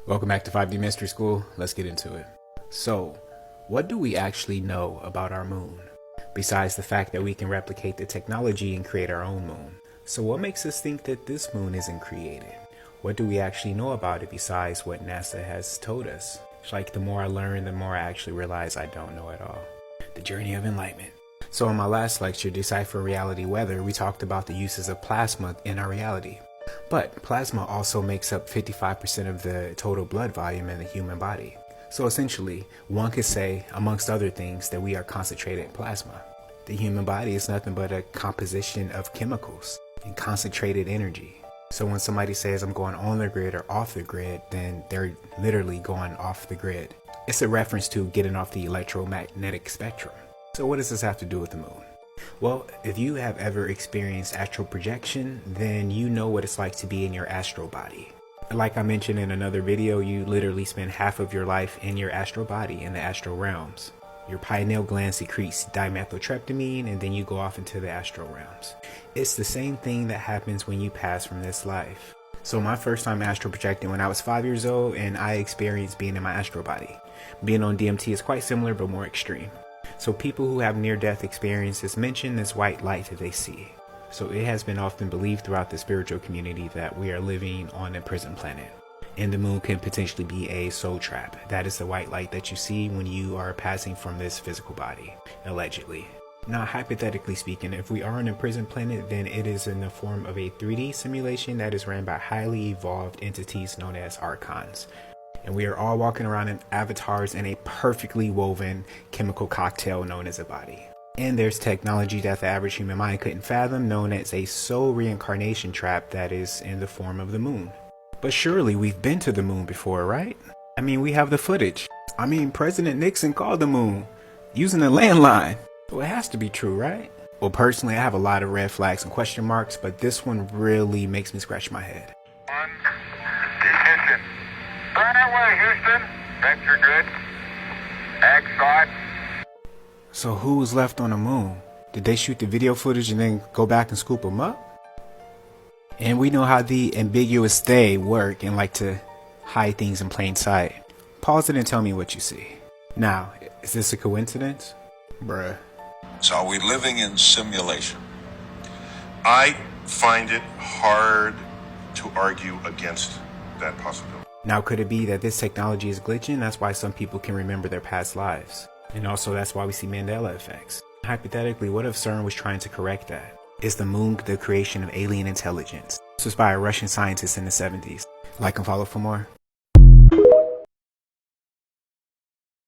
Welcome back to 5D Mystery School. Let's get into it. So, what do we actually know about our moon? Besides the fact that we can replicate the technology and create our own moon. So what makes us think that this moon isn't created? What do we actually know about it besides what NASA has told us? It's like the more I learn, the more I actually realize I don't know at all. The journey of enlightenment. So in my last lecture, Decipher Reality Weather, we talked about the uses of plasma in our reality. But plasma also makes up 55% of the total blood volume in the human body. So essentially, one could say, amongst other things, that we are concentrated plasma. The human body is nothing but a composition of chemicals and concentrated energy. So when somebody says I'm going on the grid or off the grid, then they're literally going off the grid. It's a reference to getting off the electromagnetic spectrum. So what does this have to do with the moon? Well, if you have ever experienced astral projection, then you know what it's like to be in your astral body. Like I mentioned in another video, you literally spend half of your life in your astral body, in the astral realms. Your pineal gland secretes dimethyltryptamine, and then you go off into the astral realms. It's the same thing that happens when you pass from this life. So my first time astral projecting when I was 5 years old, and I experienced being in my astral body. Being on DMT is quite similar but more extreme. So people who have near-death experiences mention this white light that they see. So it has been often believed throughout the spiritual community that we are living on a prison planet. And the moon can potentially be a soul trap. That is the white light that you see when you are passing from this physical body, allegedly. Now, hypothetically speaking, if we are on a prison planet, then it is in the form of a 3D simulation that is ran by highly evolved entities known as archons. And we are all walking around in avatars in a perfectly woven chemical cocktail known as a body. And there's technology that the average human mind couldn't fathom, known as a soul reincarnation trap that is in the form of the moon. But surely we've been to the moon before, right? I mean, we have the footage. I mean, President Nixon called the moon using a landline. So it has to be true, right? Well, personally, I have a lot of red flags and question marks, but this one really makes me scratch my head. Ignition. Burn away, Houston. Vector good. Ag Scott. So who was left on the moon? Did they shoot the video footage and then go back and scoop them up? And we know how the ambiguous they work and like to hide things in plain sight. Pause it and tell me what you see. Now, is this a coincidence? Bruh. So are we living in simulation? I find it hard to argue against that possibility. Now, could it be that this technology is glitching? That's why some people can remember their past lives. And also that's why we see Mandela effects. Hypothetically, what if CERN was trying to correct that? Is the moon the creation of alien intelligence? This was by a Russian scientist in the 70s. Like and follow for more.